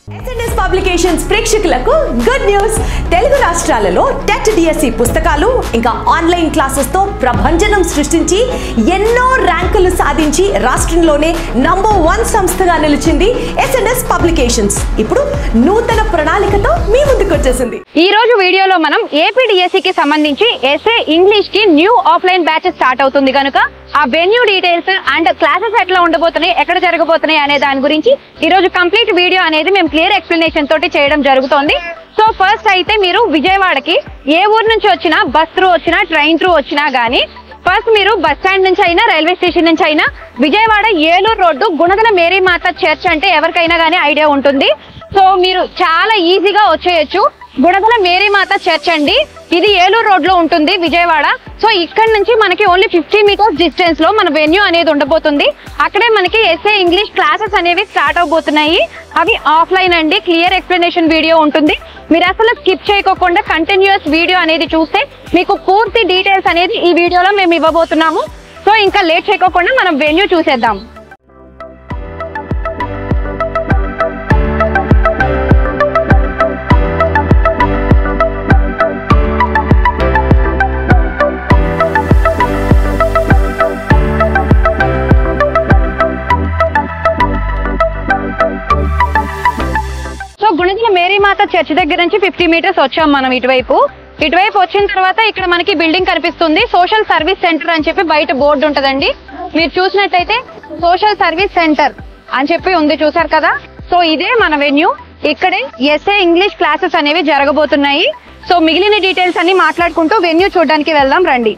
SNS publications ప్రేక్షకులకు good news. Telugu రాష్ట్రాలలో TET DSC పుస్తకాలు ఇంకా ఆన్లైన్ క్లాసెస్ తో ప్రభంజనం సృష్టించి ఎన్నో ర్యాంకులు సాధించి రాష్ట్రంలోనే నంబర్ 1 సంస్థగా నిలిచింది ఎస్ఎన్ఎస్ పబ్లికేషన్స్. ఇప్పుడు నూతన ప్రణాళికతో మీ ముందుకు వచ్చేసింది. ఈ రోజు వీడియోలో మనం ఏపీ డిఎస్సి కి సంబంధించి ఎస్ఏ ఇంగ్లీష్ కి న్యూ ఆఫ్లైన్ బ్యాచ్ స్టార్ట్ అవుతుంది కనుక ఆ వెన్యూ డీటెయిల్స్ అండ్ క్లాసెస్ ఎట్లా ఉండబోతున్నాయి, ఎక్కడ జరగబోతున్నాయి అనే దాని గురించి ఈ రోజు కంప్లీట్ వీడియో అనేది మేము క్లియర్ ఎక్స్ప్లెనేషన్ తోటి చేయడం జరుగుతోంది. సో ఫస్ట్ అయితే మీరు విజయవాడకి ఏ ఊరు నుంచి వచ్చినా, బస్ త్రూ వచ్చినా, ట్రైన్ త్రూ వచ్చినా గానీ ఫస్ట్ మీరు బస్ స్టాండ్ నుంచి అయినా, రైల్వే స్టేషన్ నుంచి అయినా విజయవాడ ఏలూరు రోడ్డు గుణదల మేరీ మాత చర్చ్ అంటే ఎవరికైనా గానీ ఐడియా ఉంటుంది. సో మీరు చాలా ఈజీగా వచ్చేయచ్చు. గుణదల మేరీ మాత చర్చ్ అండి, ఇది ఏలూరు రోడ్ లో ఉంటుంది విజయవాడ. సో ఇక్కడ నుంచి మనకి ఓన్లీ 50 మీటర్స్ డిస్టెన్స్ లో మన వెన్యూ అనేది ఉండబోతుంది. అక్కడే మనకి ఎస్ఏ ఇంగ్లీష్ క్లాసెస్ అనేవి స్టార్ట్ అవబోతున్నాయి. అవి ఆఫ్లైన్ అండి, క్లియర్ ఎక్స్ప్లెనేషన్ వీడియో ఉంటుంది. మీరు అసలు స్కిప్ చేయకోకుండా కంటిన్యూస్ వీడియో అనేది చూస్తే మీకు పూర్తి డీటెయిల్స్ అనేది ఈ వీడియోలో మేము ఇవ్వబోతున్నాము. సో ఇంకా లేట్ చేయకోకుండా మనం వెన్యూ చూసేద్దాం. గుణదల మేరీ మాత చర్చ్ దగ్గర నుంచి 50 మీటర్స్ వచ్చాం మనం ఇటువైపు వచ్చిన తర్వాత ఇక్కడ మనకి బిల్డింగ్ కనిపిస్తుంది. సోషల్ సర్వీస్ సెంటర్ అని చెప్పి బయట బోర్డు ఉంటదండి. మీరు చూసినట్టయితే సోషల్ సర్వీస్ సెంటర్ అని చెప్పి ఉంది, చూసారు కదా. సో ఇదే మన వెన్యూ. ఇక్కడే ఎస్ఏ ఇంగ్లీష్ క్లాసెస్ అనేవి జరగబోతున్నాయి. సో మిగిలిన డీటెయిల్స్ అన్ని మాట్లాడుకుంటూ వెన్యూ చూడడానికి వెళ్దాం రండి.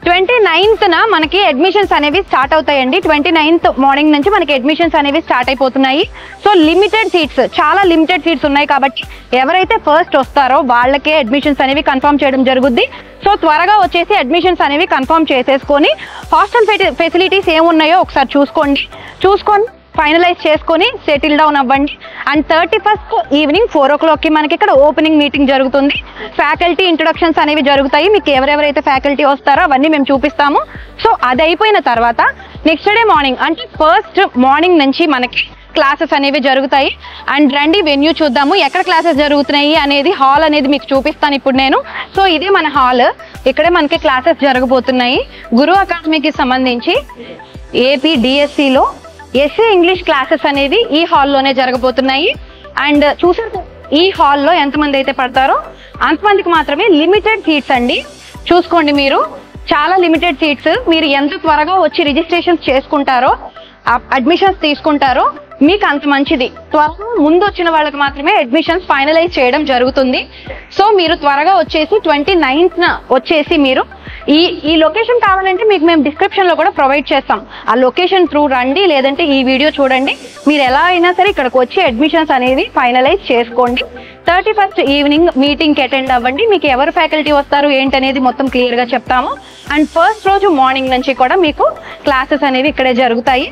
29th మనకి అడ్మిషన్స్ అనేవి స్టార్ట్ అవుతాయండి. 29th మార్నింగ్ నుంచి మనకి అడ్మిషన్స్ అనేవి స్టార్ట్ అయిపోతున్నాయి. సో లిమిటెడ్ సీట్స్, చాలా లిమిటెడ్ సీట్స్ ఉన్నాయి కాబట్టి ఎవరైతే ఫస్ట్ వస్తారో వాళ్ళకే అడ్మిషన్స్ అనేవి కన్ఫర్మ్ చేయడం జరుగుద్ది. సో త్వరగా వచ్చేసి అడ్మిషన్స్ అనేవి కన్ఫర్మ్ చేసేసుకొని హాస్టల్ ఫెసిలిటీస్ ఏమున్నాయో ఒకసారి చూసుకొని ఫైనలైజ్ చేసుకొని సెటిల్ డౌన్ అవ్వండి. అండ్ 31st ఈవినింగ్ 4 o'clock మనకి ఇక్కడ ఓపెనింగ్ మీటింగ్ జరుగుతుంది. ఫ్యాకల్టీ ఇంట్రొడక్షన్స్ అనేవి జరుగుతాయి. మీకు ఎవరెవరైతే ఫ్యాకల్టీ వస్తారో అవన్నీ మేము చూపిస్తాము. సో అది అయిపోయిన తర్వాత నెక్స్ట్ డే మార్నింగ్ అంటే ఫస్ట్ మార్నింగ్ నుంచి మనకి క్లాసెస్ అనేవి జరుగుతాయి. అండ్ రండి వెన్యూ చూద్దాము ఎక్కడ క్లాసెస్ జరుగుతున్నాయి అనేది. హాల్ అనేది మీకు చూపిస్తాను ఇప్పుడు నేను. సో ఇదే మన హాల్, ఇక్కడే మనకి క్లాసెస్ జరగబోతున్నాయి. గురు అకాడమీకి సంబంధించి ఏపీ డిఎస్సిలో ఎస్ఏ ఇంగ్లీష్ క్లాసెస్ అనేవి ఈ హాల్లోనే జరగబోతున్నాయి. అండ్ చూసారు ఈ హాల్లో ఎంతమంది అయితే పడతారో అంతమందికి మాత్రమే లిమిటెడ్ సీట్స్ అండి. చూసుకోండి, మీరు చాలా లిమిటెడ్ సీట్స్. మీరు ఎంత త్వరగా వచ్చి రిజిస్ట్రేషన్స్ చేసుకుంటారో, అడ్మిషన్స్ తీసుకుంటారో మీకు అంత మంచిది. త్వరగా ముందు వచ్చిన వాళ్ళకి మాత్రమే అడ్మిషన్స్ ఫైనలైజ్ చేయడం జరుగుతుంది. సో మీరు త్వరగా వచ్చేసి 29th వచ్చేసి మీరు ఈ లొకేషన్ కావాలంటే మీకు మేము డిస్క్రిప్షన్ లో కూడా ప్రొవైడ్ చేస్తాం. ఆ లొకేషన్ త్రూ రండి, లేదంటే ఈ వీడియో చూడండి. మీరు ఎలా అయినా సరే ఇక్కడికి వచ్చి అడ్మిషన్స్ అనేవి ఫైనలైజ్ చేసుకోండి. 31st ఈవినింగ్ మీటింగ్కి అటెండ్ అవ్వండి. మీకు ఎవరు ఫ్యాకల్టీ వస్తారు ఏంటనేది మొత్తం క్లియర్గా చెప్తాము. అండ్ ఫస్ట్ రోజు మార్నింగ్ నుంచి కూడా మీకు క్లాసెస్ అనేవి ఇక్కడే జరుగుతాయి.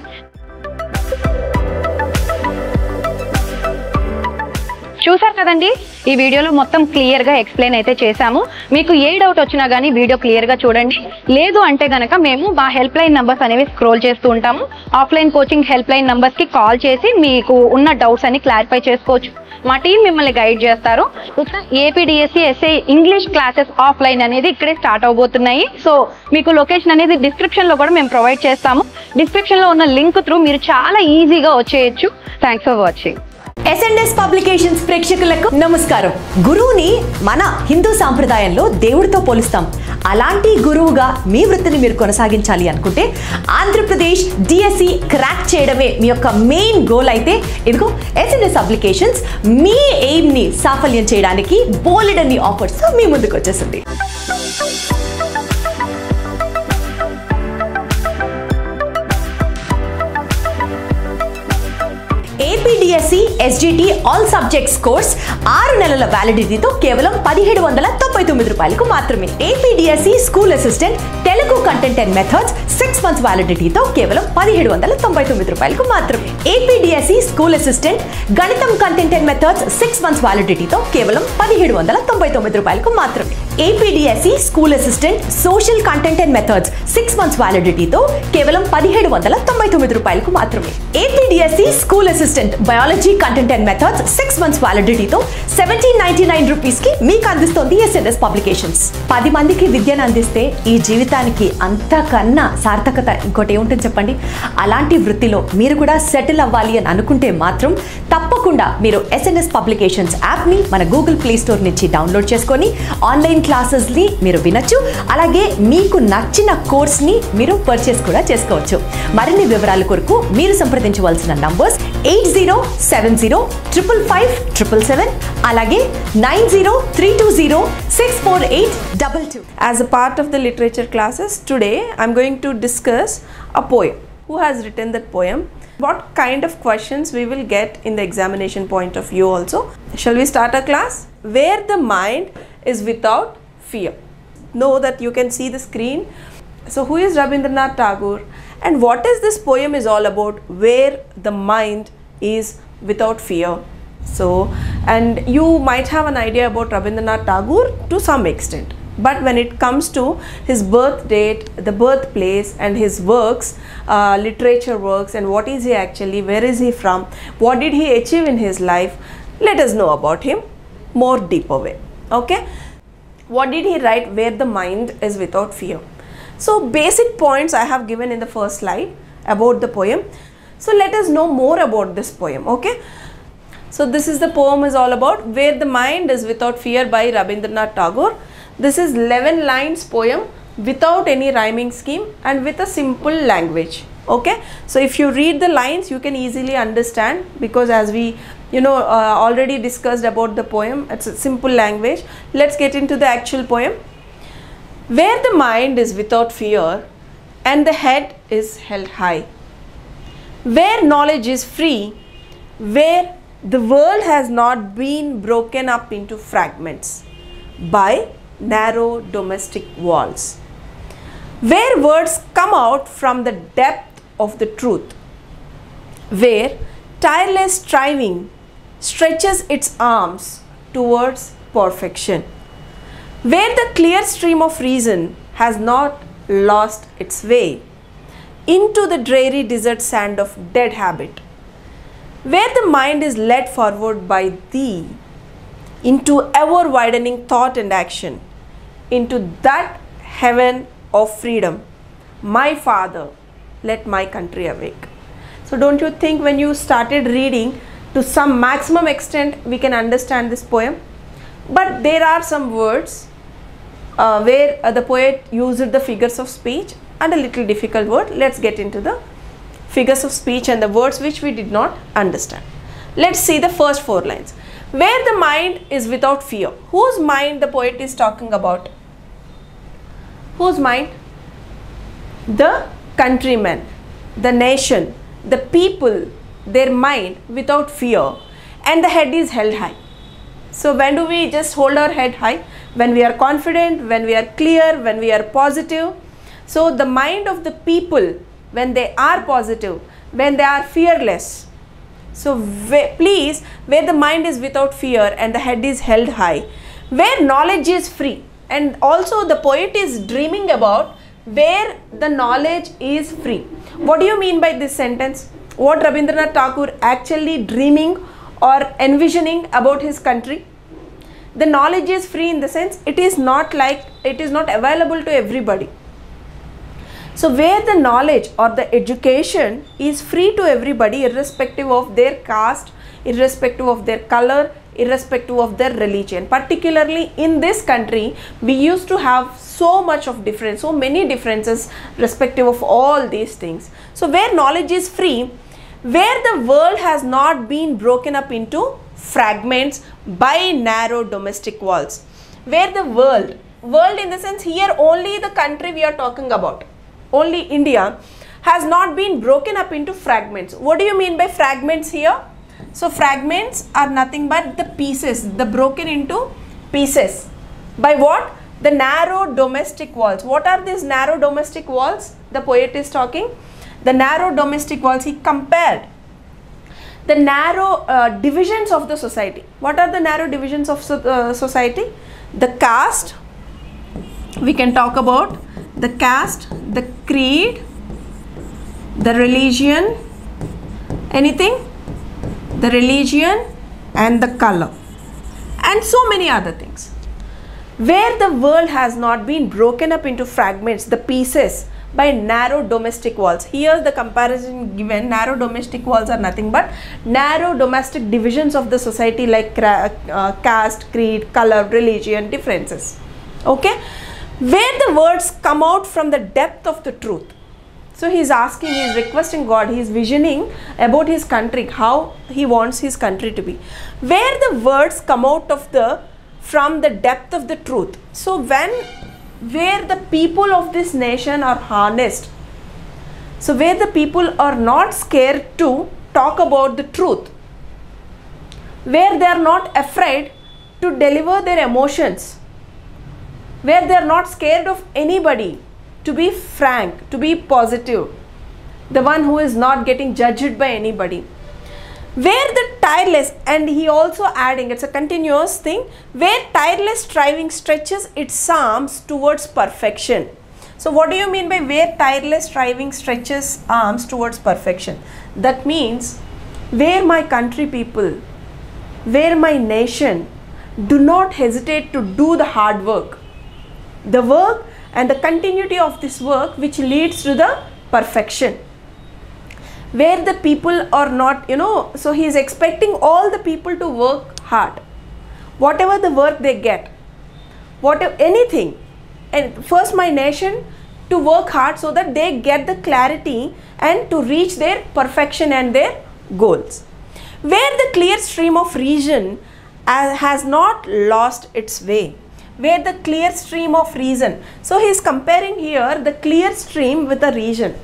చూసారు కదండి, ఈ వీడియోలో మొత్తం క్లియర్ గా ఎక్స్ప్లెయిన్ అయితే చేశాము. మీకు ఏ డౌట్ వచ్చినా గానీ వీడియో క్లియర్ గా చూడండి. లేదు అంటే గనక మేము మా హెల్ప్ లైన్ నంబర్స్ అనేవి స్క్రోల్ చేస్తూ ఉంటాము. Offline coaching help line numbers కి కాల్ చేసి మీకు ఉన్న డౌట్స్ అన్ని క్లారిఫై చేసుకోవచ్చు. మా టీం మిమ్మల్ని గైడ్ చేస్తారు. ఇక్కడ AP DSC SA English classes offline అనేది ఇక్కడే స్టార్ట్ అవబోతున్నాయి. సో మీకు లొకేషన్ అనేది డిస్క్రిప్షన్ లో కూడా మేము ప్రొవైడ్ చేస్తాము. డిస్క్రిప్షన్ లో ఉన్న లింక్ త్రూ మీరు చాలా ఈజీగా వచ్చేయచ్చు. Thanks for watching. SNS publications ప్రేక్షకులకు నమస్కారం. గురువుని మన హిందూ సాంప్రదాయంలో దేవుడితో పోలుస్తాం. అలాంటి గురువుగా మీ వృత్తిని మీరు కొనసాగించాలి అనుకుంటే ఆంధ్రప్రదేశ్ డిఎస్సి క్రాక్ చేయడమే మీ యొక్క మెయిన్ గోల్ అయితే ఇదిగో ఎస్ఎన్ఎస్ పబ్లికేషన్స్ మీ ఎయిమ్ ని సాఫల్యం చేయడానికి బోలెడన్ని ఆఫర్స్ మీ ముందుకు వచ్చేసింది. APDSC SGT all subjects course 6 నెలల వ్యాలిడిటీతో కేవలం 1799 రూపాయలకు మాత్రమే. APDSC school assistant Telugu content and methods 6 months వ్యాలిడిటీతో కేవలం 1799 రూపాయలకు మాత్రమే. ఏపీడిఎస్సి స్కూల్ అసిస్టెంట్ గణితం కంటెంట్ అండ్ మెథడ్స్ 6 months వ్యాలిడిటీతో కేవలం 1799 రూపాయలకు మాత్రమే. APDSC school assistant social content and methods 6 months వ్యాలిడిటీతో కేవలం 1799 రూపాయలకు మాత్రమే. APDSC school assistant biology content and methods 6 months వ్యాలిడిటీతో 1799 రూపీస్కి మీకు అందిస్తోంది ఎస్ఎన్ఎస్ పబ్లికేషన్స్. 10 మందికి విద్యను అందిస్తే ఈ జీవితానికి అంతకన్నా సార్థకత ఇంకోటి ఏముంటుంది చెప్పండి. అలాంటి వృత్తిలో మీరు కూడా సెటిల్ అవ్వాలి అని అనుకుంటే మాత్రం తప్పకుండా మీరు ఎస్ఎన్ఎస్ పబ్లికేషన్స్ యాప్ని మన గూగుల్ ప్లే స్టోర్ నుంచి డౌన్లోడ్ చేసుకొని ఆన్లైన్ క్లాసెస్ని మీరు వినొచ్చు. అలాగే మీకు నచ్చిన కోర్స్ని మీరు పర్చేస్ కూడా చేసుకోవచ్చు. మరిన్ని వివరాల కొరకు మీరు సంప్రదించవలసిన నంబర్స్ 8070555777 అలాగే 9032064822. As a part of the literature classes, today I am going to discuss a poem. Who has written that poem? What kind of questions we will get in the examination point of view also. Shall we start our class? Where the mind is without fear. Know that you can see the screen. So who is Rabindranath Tagore and what is this poem is all about, where the mind is without fear. So, and you might have an idea about Rabindranath Tagore to some extent, but when it comes to his birth date, the birthplace and his works, literature works, and what is he actually, where is he from, what did he achieve in his life, let us know about him more deeper way. Okay, what did he write, where the mind is without fear? So basic points I have given in the first slide about the poem. So let us know more about this poem. Okay, so this is the poem is all about, Where the Mind is Without Fear by Rabindranath Tagore. This is 11 lines poem without any rhyming scheme and with a simple language. Okay, so if you read the lines you can easily understand, because as we already discussed about the poem, it's a simple language. Let's get into the actual poem. Where the mind is without fear and the head is held high, where knowledge is free, where the world has not been broken up into fragments by narrow domestic walls, where words come out from the depth of the truth, where tireless striving stretches its arms towards perfection, where the clear stream of reason has not lost its way into the dreary desert sand of dead habit, where the mind is led forward by thee into ever widening thought and action, into that heaven of freedom. My Father, let my country awake. So don't you think when you started reading, to some maximum extent we can understand this poem? But there are some words where the poet used the figures of speech and a little difficult word. Let's get into the figures of speech and the words which we did not understand. Let's see the first 4 lines. Where the mind is without fear. Whose mind the poet is talking about? Whose mind? The countrymen, the nation, the people, their mind without fear, and the head is held high. So when do we just hold our head high? When we are confident, when we are clear, when we are positive. So the mind of the people, when they are positive, when they are fearless. So please, where the mind is without fear and the head is held high, where knowledge is free. And also the poet is dreaming about where the knowledge is free. What do you mean by this sentence? What Rabindranath Tagore actually dreaming or envisioning about his country? The knowledge is free in the sense it is not available to everybody. So where the knowledge or the education is free to everybody, irrespective of their caste, irrespective of their color, irrespective of their religion. Particularly in this country, we used to have so much of difference, so many differences respective of all these things. So where knowledge is free, where the world has not been broken up into fragments by narrow domestic walls, where the world in the sense here only the country we are talking about, only India, has not been broken up into fragments. What do you mean by fragments here? So fragments are nothing but the pieces, the broken into pieces. By what? The narrow domestic walls. What are these narrow domestic walls the poet is talking? The narrow domestic walls, he compared the narrow divisions of the society. What are the narrow divisions of society? The caste, we can talk about the caste, the creed, the religion, anything? the religion and the color, and so many other things. Where the world has not been broken up into fragments, the pieces, by narrow domestic walls. Here the comparison given, narrow domestic walls are nothing but narrow domestic divisions of the society, like caste, creed, color, religion, differences. Okay, where the words come out from the depth of the truth. So he is asking, he is requesting God, he is visioning about his country, how he wants his country to be. Where the words come out of from the depth of the truth. So where the people of this nation are harnessed, so where the people are not scared to talk about the truth, where they are not afraid to deliver their emotions, where they are not scared of anybody, to be frank, to be positive, the one who is not getting judged by anybody. Where the tireless, and he also adding, it's a continuous thing, where tireless striving stretches its arms towards perfection. So what do you mean by where tireless striving stretches arms towards perfection? That means where my country people, where my nation do not hesitate to do the hard work, the work and the continuity of this work which leads to the perfection. Where the people are not, so he is expecting all the people to work hard, whatever the work they get, whatever, anything, and first my nation to work hard so that they get the clarity and to reach their perfection and their goals. Where the clear stream of reason has not lost its way, where the clear stream of reason, so he is comparing here the clear stream with the reason,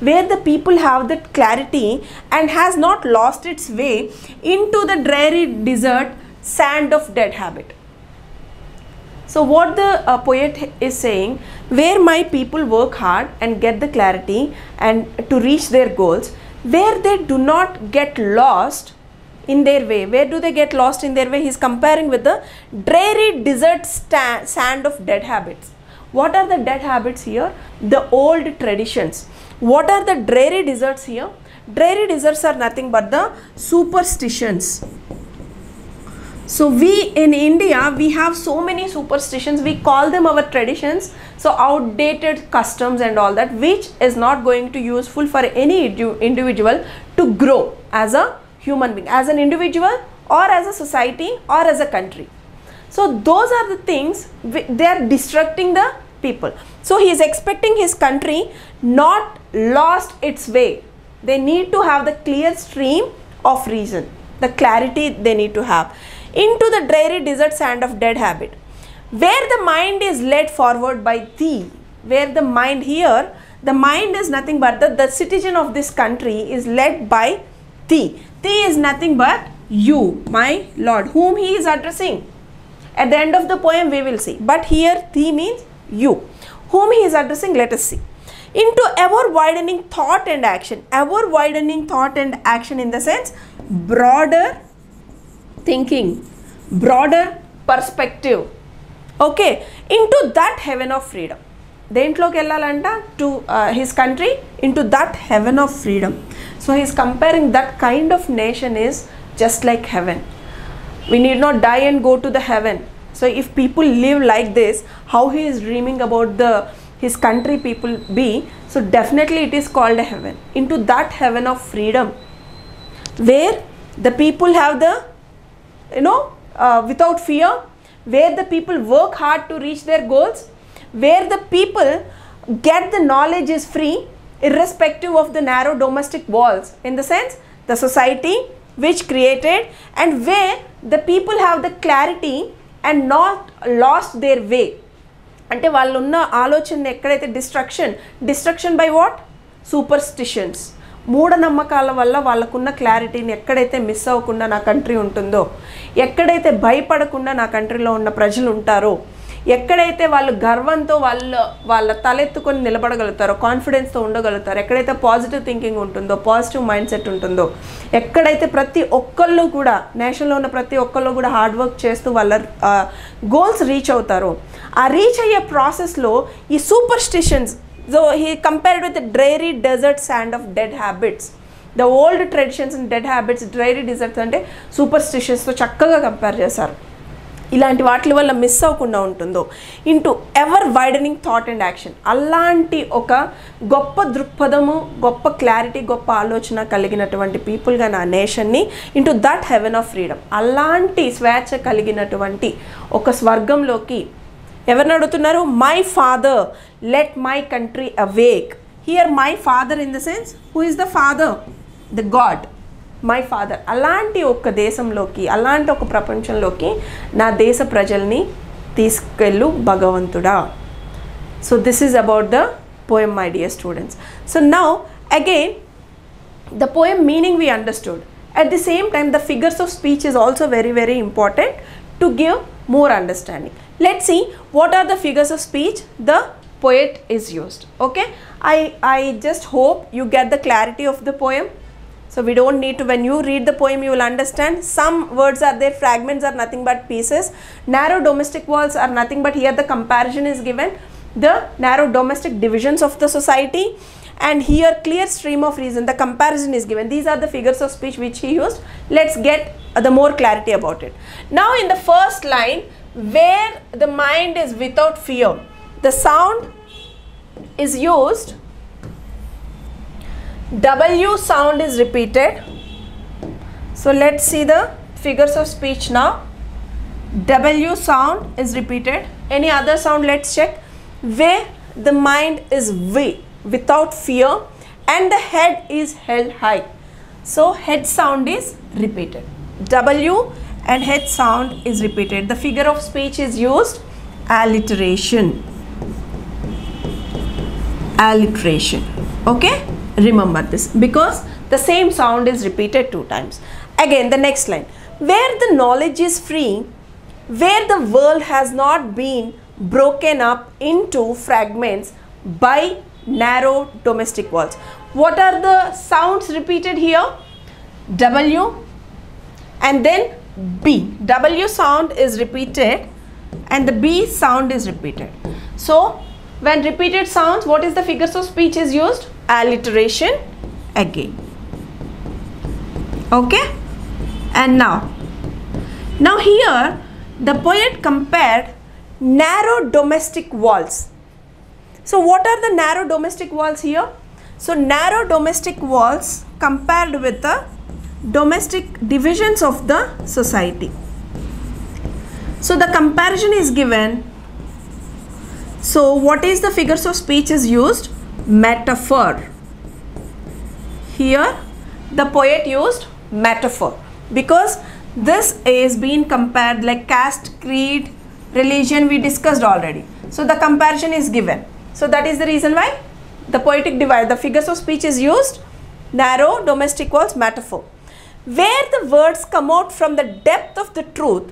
where the people have that clarity and has not lost its way into the dreary desert sand of dead habit. So what the poet is saying, where my people work hard and get the clarity and to reach their goals, where they do not get lost in their way. Where do they get lost in their way? He is comparing with the dreary desert sand of dead habits. What are the dead habits here? The old traditions. What are the dreary deserts here? Dreary deserts are nothing but the superstitions. So we in India, we have so many superstitions, we call them our traditions, so outdated customs and all that, which is not going to useful for any individual to grow as a human being, as an individual or as a society or as a country. So those are the things, they are distracting the people. So he is expecting his country not lost its way. They need to have the clear stream of reason, the clarity they need to have into the dreary desert sand of dead habit, where the mind is led forward by thee. Where the mind here, the mind is nothing but the citizen of this country is led by thee. Thee is nothing but you, my Lord, whom he is addressing. At the end of the poem we will see, but here thee means you, whom he is addressing. Let us see. Into ever widening thought and action, ever widening thought and action in the sense broader thinking, broader perspective. Okay, into that heaven of freedom. Dentloki ellalanta to his country, into that heaven of freedom. So he is comparing that kind of nation is just like heaven. We need not die and go to the heaven. So if people live like this, how he is dreaming about his country people be, so definitely it is called a heaven. Into that heaven of freedom, where the people have the, without fear, where the people work hard to reach their goals, where the people get the knowledge is free, irrespective of the narrow domestic walls, in the sense the society which created, and where the people have the clarity and not lost their way. అంటే వాళ్ళు ఉన్న ఆలోచన ఎక్కడైతే destruction by what? Superstitions, మూఢనమ్మకాల వల్ల వాళ్ళకున్న క్లారిటీని ఎక్కడైతే miss అవ్వకుండా నా కంట్రీ ఉంటుందో, ఎక్కడైతే భయపడకుండా నా కంట్రీలో ఉన్న ప్రజలు ఉంటారో, ఎక్కడైతే వాళ్ళు గర్వంతో వాళ్ళ తలెత్తుకొని నిలబడగలుగుతారో, కాన్ఫిడెన్స్తో ఉండగలుగుతారో, ఎక్కడైతే పాజిటివ్ థింకింగ్ ఉంటుందో, పాజిటివ్ మైండ్ సెట్ ఉంటుందో, ఎక్కడైతే ప్రతి ఒక్కళ్ళు కూడా నేషన్లో ఉన్న ప్రతి ఒక్కళ్ళు కూడా హార్డ్ వర్క్ చేస్తూ వాళ్ళ గోల్స్ రీచ్ అవుతారో, ఆ రీచ్ అయ్యే ప్రాసెస్లో ఈ superstitions, so he compared with dreary desert sand of dead habits, the old traditions and dead habits, dreary deserts అంటే సూపర్స్టిషన్స్తో చక్కగా కంపేర్ చేశారు. ఇలాంటి వాటి వల్ల మిస్ అవ్వకుండా ఉంటుందో into ever widening thought and action, అలాంటి ఒక గొప్ప దృక్పథము, గొప్ప క్లారిటీ, గొప్ప ఆలోచన కలిగినటువంటి పీపుల్గా నా నేషన్ని into that heaven of freedom, అలాంటి స్వేచ్ఛ కలిగినటువంటి ఒక స్వర్గంలోకి ఎవరిని అడుగుతున్నారు? My father let my country awake. Hear my father in the sense who is the father? The God, my father. అలాంటి ఒక దేశంలోకి, అలాంటి ఒక ప్రపంచంలోకి నా దేశ ప్రజల్ని తీసుకెళ్ళు భగవంతుడా. So this is about the poem, my dear students. So now again the poem meaning we understood. At the same time the figures of speech is also very, very important to give more understanding. Let's see what are the figures of speech the poet is used. Okay, I just hope you get the clarity of the poem. So we don't need to, when you read the poem you will understand. Some words are there, fragments are nothing but pieces. Narrow domestic walls are nothing but, here the comparison is given, the narrow domestic divisions of the society, and here clear stream of reason, the comparison is given. These are the figures of speech which he used. Let's get the more clarity about it. Now in the first line, where the mind is without fear, the sound is used, W sound is repeated. So let's see the figures of speech now. W sound is repeated. Any other sound? Let's check. Where the mind is without fear and the head is held high. So head sound is repeated. W and head sound is repeated. The figure of speech is used, alliteration. Alliteration. Okay? Remember this because the same sound is repeated 2 times. Again the next line, where the knowledge is free, where the world has not been broken up into fragments by narrow domestic walls. What are the sounds repeated here? W and then B. W sound is repeated and the B sound is repeated. So when repeated sounds, what is the figures of speech is used? Alliteration again. Okay, and now here the poet compared narrow domestic walls. So what are the narrow domestic walls here? So narrow domestic walls compared with the domestic divisions of the society. So the comparison is given. So what is the figures of speech is used? Metaphor. Here the poet used metaphor because this is being compared like caste, creed, religion we discussed already. So the comparison is given. So that is the reason why the poetic device, the figures of speech is used, narrow domestic walls, metaphor. Where the words come out from the depth of the truth,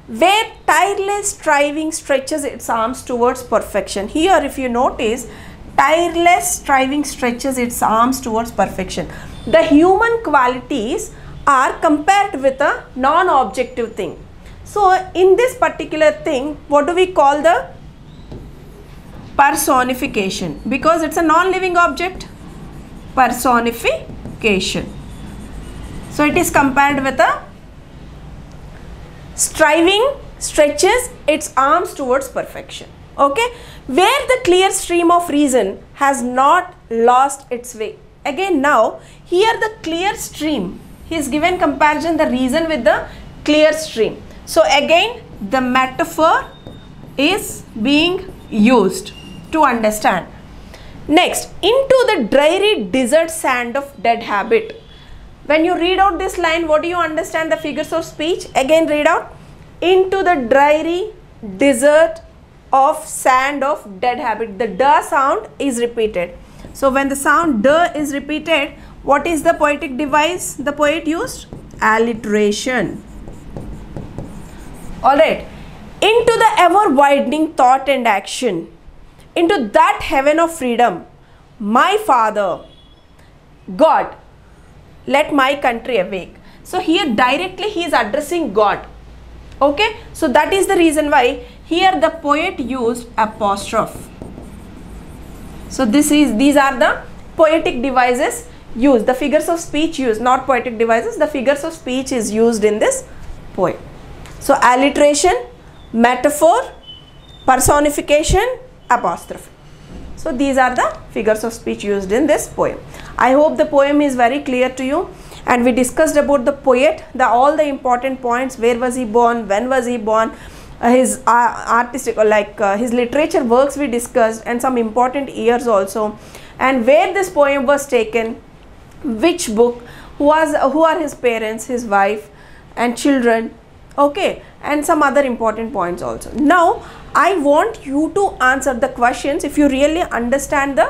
where tireless striving stretches its arms towards perfection. Here if you notice, tireless striving stretches its arms towards perfection. The human qualities are compared with a non-objective thing. So in this particular thing, what do we call the personification? Because it's a non-living object. Personification. So it is compared with a striving stretches its arms towards perfection. Okay, where the clear stream of reason has not lost its way. Again now here the clear stream, he is given comparison the reason with the clear stream. So again the metaphor is being used to understand. Next, into the dreary desert sand of dead habit. When you read out this line, what do you understand the figures of speech? Again read out, into the dreary desert of sand of dead habit. The D sound is repeated. So when the sound D is repeated, what is the poetic device the poet used? Alliteration. Alright, into the ever widening thought and action, into that heaven of freedom, my Father, God, let my country awake. So here directly he is addressing God. Okay, so that is the reason why here the poet used apostrophe. So these are the poetic devices used, the figures of speech used, not poetic devices, the figures of speech is used in this poem. So alliteration, metaphor, personification, apostrophe. So these are the figures of speech used in this poem. I hope the poem is very clear to you, and we discussed about the poet, all the important points, where was he born, when was he born, his artistic or like his literature works we discussed, and some important years also, and where this poem was taken, which book, who are his parents, his wife and children, okay, and some other important points also. Now I want you to answer the questions if you really understand the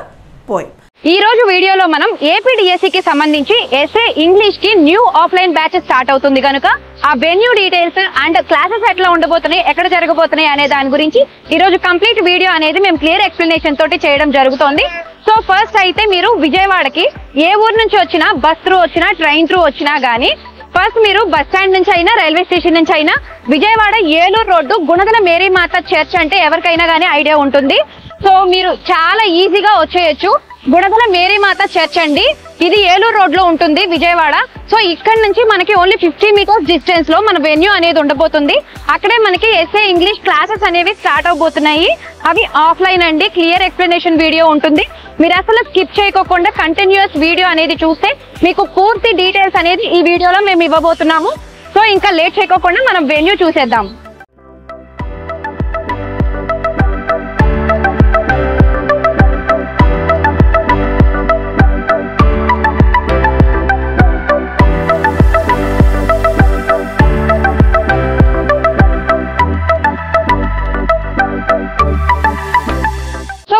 poem. ఈ రోజు వీడియోలో మనం APDSC కి సంబంధించి SA English కి new offline batch start అవుతుంది కనుక ఆ వెన్యూ డీటెయిల్స్ అండ్ క్లాసెస్ ఎట్లా ఉండబోతున్నాయి, ఎక్కడ జరగబోతున్నాయి అనే దాని గురించి ఈ రోజు కంప్లీట్ వీడియో అనేది మేము క్లియర్ ఎక్స్ప్లెనేషన్ తోటి చేయడం జరుగుతోంది. సో ఫస్ట్ అయితే మీరు విజయవాడకి ఏ ఊరు నుంచి వచ్చినా, బస్ త్రూ వచ్చినా, ట్రైన్ త్రూ వచ్చినా గానీ ఫస్ట్ మీరు బస్ స్టాండ్ నుంచి అయినా, రైల్వే స్టేషన్ నుంచి అయినా విజయవాడ ఏలూరు రోడ్డు గుణదల మేరీ మాత చర్చ్ అంటే ఎవరికైనా గానీ ఐడియా ఉంటుంది. సో మీరు చాలా ఈజీగా వచ్చేయచ్చు. గుణదల మేరీ మాత చర్చ్ అండి, ఇది ఏలూరు రోడ్ లో ఉంటుంది విజయవాడ. సో ఇక్కడ నుంచి మనకి ఓన్లీ 50 మీటర్స్ డిస్టెన్స్ లో మన వెన్యూ అనేది ఉండబోతుంది. అక్కడే మనకి ఎస్ఏ ఇంగ్లీష్ క్లాసెస్ అనేవి స్టార్ట్ అవబోతున్నాయి. అవి ఆఫ్లైన్ అండి, క్లియర్ ఎక్స్ప్లెనేషన్ వీడియో ఉంటుంది. మీరు అసలు స్కిప్ చేయకోకుండా కంటిన్యూస్ వీడియో అనేది చూస్తే మీకు పూర్తి డీటెయిల్స్ అనేది ఈ వీడియోలో మేము ఇవ్వబోతున్నాము. సో ఇంకా లేట్ చేయకోకుండా మనం వెన్యూ చూసేద్దాం.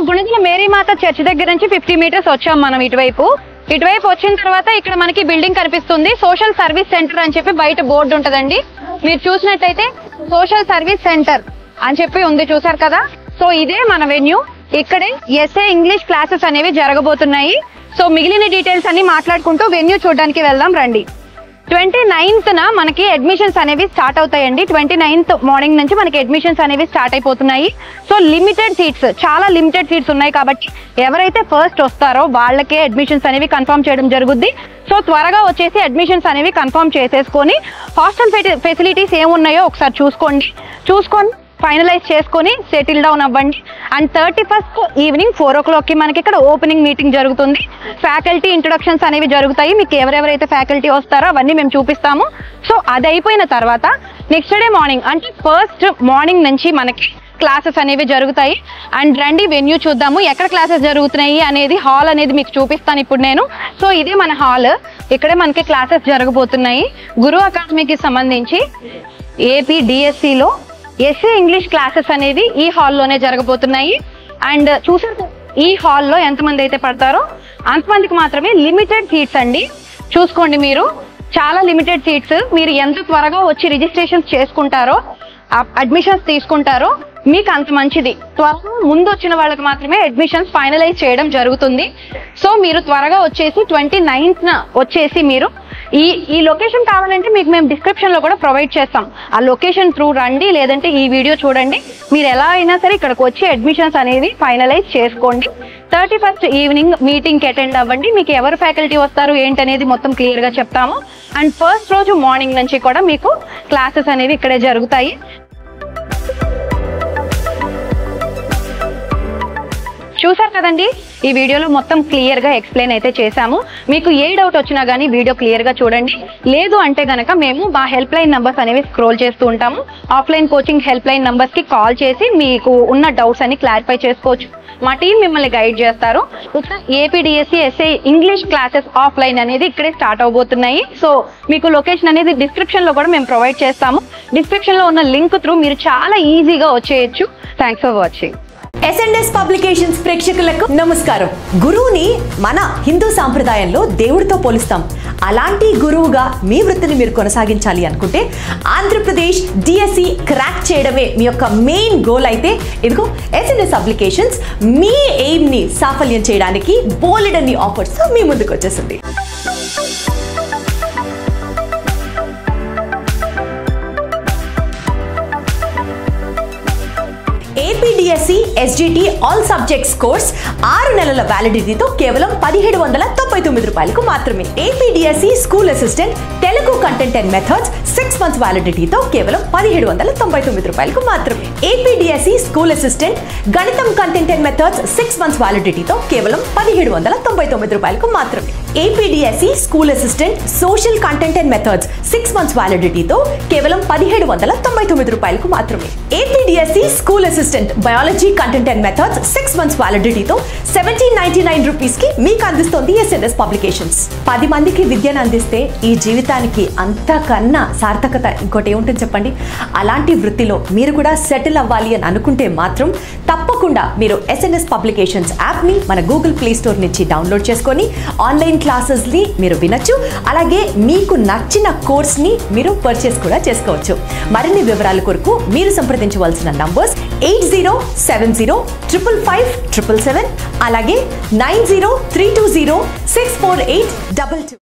గుణదల మేరీ మాత చర్చ్ దగ్గర నుంచి 50 మీటర్స్ వచ్చాం మనం ఇటువైపు వచ్చిన తర్వాత ఇక్కడ మనకి బిల్డింగ్ కనిపిస్తుంది. సోషల్ సర్వీస్ సెంటర్ అని చెప్పి బయట బోర్డు ఉంటదండి. మీరు చూసినట్టయితే సోషల్ సర్వీస్ సెంటర్ అని చెప్పి ఉంది, చూసారు కదా. సో ఇదే మన వెన్యూ, ఇక్కడే ఎస్ఏ ఇంగ్లీష్ క్లాసెస్ అనేవి జరగబోతున్నాయి. సో మిగిలిన డీటెయిల్స్ అన్ని మాట్లాడుకుంటూ వెన్యూ చూడడానికి వెళ్దాం రండి. 29th మనకి అడ్మిషన్స్ అనేవి స్టార్ట్ అవుతాయండి. 29th మార్నింగ్ నుంచి మనకి అడ్మిషన్స్ అనేవి స్టార్ట్ అయిపోతున్నాయి. సో లిమిటెడ్ సీట్స్, చాలా లిమిటెడ్ సీట్స్ ఉన్నాయి కాబట్టి ఎవరైతే ఫస్ట్ వస్తారో వాళ్ళకే అడ్మిషన్స్ అనేవి కన్ఫర్మ్ చేయడం జరుగుద్ది. సో త్వరగా వచ్చేసి అడ్మిషన్స్ అనేవి కన్ఫర్మ్ చేసేసుకొని హాస్టల్ ఫెసిలిటీస్ ఏమున్నాయో ఒకసారి చూసుకొని ఫైనలైజ్ చేసుకొని సెటిల్ డౌన్ అవ్వండి. అండ్ 31st ఈవినింగ్ 4 o'clock మనకి ఇక్కడ ఓపెనింగ్ మీటింగ్ జరుగుతుంది. ఫ్యాకల్టీ ఇంట్రొడక్షన్స్ అనేవి జరుగుతాయి. మీకు ఎవరెవరైతే ఫ్యాకల్టీ వస్తారో అవన్నీ మేము చూపిస్తాము. సో అది అయిపోయిన తర్వాత నెక్స్ట్ డే మార్నింగ్ అంటే ఫస్ట్ మార్నింగ్ నుంచి మనకి క్లాసెస్ అనేవి జరుగుతాయి. అండ్ రండి వెన్యూ చూద్దాము ఎక్కడ క్లాసెస్ జరుగుతున్నాయి అనేది. హాల్ అనేది మీకు చూపిస్తాను ఇప్పుడు నేను. సో ఇదే మన హాల్, ఇక్కడే మనకి క్లాసెస్ జరగబోతున్నాయి. గురు అకాడమీకి సంబంధించి ఏపీడిఎస్సిలో ఎస్ఏ ఇంగ్లీష్ క్లాసెస్ అనేవి ఈ హాల్లోనే జరగబోతున్నాయి. అండ్ చూసారు ఈ హాల్లో ఎంతమంది అయితే పడతారో అంతమందికి మాత్రమే లిమిటెడ్ సీట్స్ అండి. చూసుకోండి మీరు, చాలా లిమిటెడ్ సీట్స్. మీరు ఎంత త్వరగా వచ్చి రిజిస్ట్రేషన్స్ చేసుకుంటారో, అడ్మిషన్స్ తీసుకుంటారో మీకు అంత మంచిది. త్వరగా ముందు వచ్చిన వాళ్ళకి మాత్రమే అడ్మిషన్స్ ఫైనలైజ్ చేయడం జరుగుతుంది. సో మీరు త్వరగా వచ్చేసి 29th వచ్చేసి మీరు ఈ లొకేషన్ కావాలంటే మీకు మేము డిస్క్రిప్షన్ లో కూడా ప్రొవైడ్ చేస్తాం. ఆ లొకేషన్ త్రూ రండి, లేదంటే ఈ వీడియో చూడండి. మీరు ఎలా అయినా సరే ఇక్కడికి వచ్చి అడ్మిషన్స్ అనేవి ఫైనలైజ్ చేసుకోండి. 31st ఈవినింగ్ మీటింగ్ కి అటెండ్ అవ్వండి. మీకు ఎవరు ఫ్యాకల్టీ వస్తారు ఏంటనేది మొత్తం క్లియర్ గా చెప్తాము. అండ్ ఫస్ట్ రోజు మార్నింగ్ నుంచి కూడా మీకు క్లాసెస్ అనేవి ఇక్కడే జరుగుతాయి. చూసారు కదండి, ఈ వీడియోలో మొత్తం క్లియర్ గా ఎక్స్ప్లెయిన్ అయితే చేశాము. మీకు ఏ డౌట్ వచ్చినా గానీ వీడియో క్లియర్ గా చూడండి. లేదు అంటే గనక మేము మా హెల్ప్ లైన్ నంబర్స్ అనేవి స్క్రోల్ చేస్తూ ఉంటాము. Offline coaching help line numbers కి కాల్ చేసి మీకు ఉన్న డౌట్స్ అన్ని క్లారిఫై చేసుకోవచ్చు. మా టీం మిమ్మల్ని గైడ్ చేస్తారు. ఇక్కడ AP DSC SA English classes offline అనేది ఇక్కడే స్టార్ట్ అవబోతున్నాయి. సో మీకు లొకేషన్ అనేది డిస్క్రిప్షన్ లో కూడా మేము ప్రొవైడ్ చేస్తాము. డిస్క్రిప్షన్ లో ఉన్న లింక్ త్రూ మీరు చాలా ఈజీగా వచ్చేయచ్చు. Thanks for watching. SNS publications ప్రేక్షకులకు నమస్కారం. గురువుని మన హిందూ సాంప్రదాయంలో దేవుడితో పోలుస్తాం. అలాంటి గురువుగా మీ వృత్తిని మీరు కొనసాగించాలి అనుకుంటే ఆంధ్రప్రదేశ్ డిఎస్సి క్రాక్ చేయడమే మీ యొక్క మెయిన్ గోల్ అయితే ఇదిగో ఎస్ఎన్ఎస్ పబ్లికేషన్స్ మీ ఎయిమ్ ని సాఫల్యం చేయడానికి బోలెడన్ని ఆఫర్స్ మీ ముందుకు వచ్చేసింది. APDSC SGT all subjects course 6 నెలల వ్యాలిడిటీతో కేవలం 1799 రూపాయలకు మాత్రమే. APDSC school assistant Telugu content and methods 6 months వ్యాలిడిటీతో కేవలం 1799 రూపాయలకు మాత్రమే. ఏపీడిఎస్సి స్కూల్ అసిస్టెంట్ గణితం కంటెంట్ అండ్ మెథడ్స్ 6 మంత్స్ వ్యాలిడిటీతో కేవలం 1799 రూపాయలకు మాత్రమే. APDSC school assistant social content and methods 6 months వ్యాలిడిటీతో కేవలం 1799 రూపాయలకు మాత్రమే. APDSC school assistant biology content and methods 6 months వ్యాలిడిటీతో 1799 రూపీస్ కి మీకు అందిస్తోంది ఎస్ఎన్ఎస్ పబ్లికేషన్స్. 10 మందికి విద్యను అందిస్తే ఈ జీవితానికి అంతకన్నా సార్థకత ఇంకోటి ఏముంటుంది చెప్పండి. అలాంటి వృత్తిలో మీరు కూడా సెటిల్ అవ్వాలి అని అనుకుంటే మాత్రం తప్పకుండా మీరు ఎస్ఎన్ఎస్ పబ్లికేషన్స్ యాప్ ని మన గూగుల్ ప్లే స్టోర్ నుంచి డౌన్లోడ్ చేసుకొని ఆన్లైన్ క్లాసెస్ ని మీరు వినొచ్చు. అలాగే మీకు నచ్చిన కోర్స్ ని మీరు పర్చేస్ కూడా చేసుకోవచ్చు. మరిన్ని వివరాల కొరకు మీరు సంప్రదించవలసిన నంబర్స్ 8070555577 అలాగే 9032064822.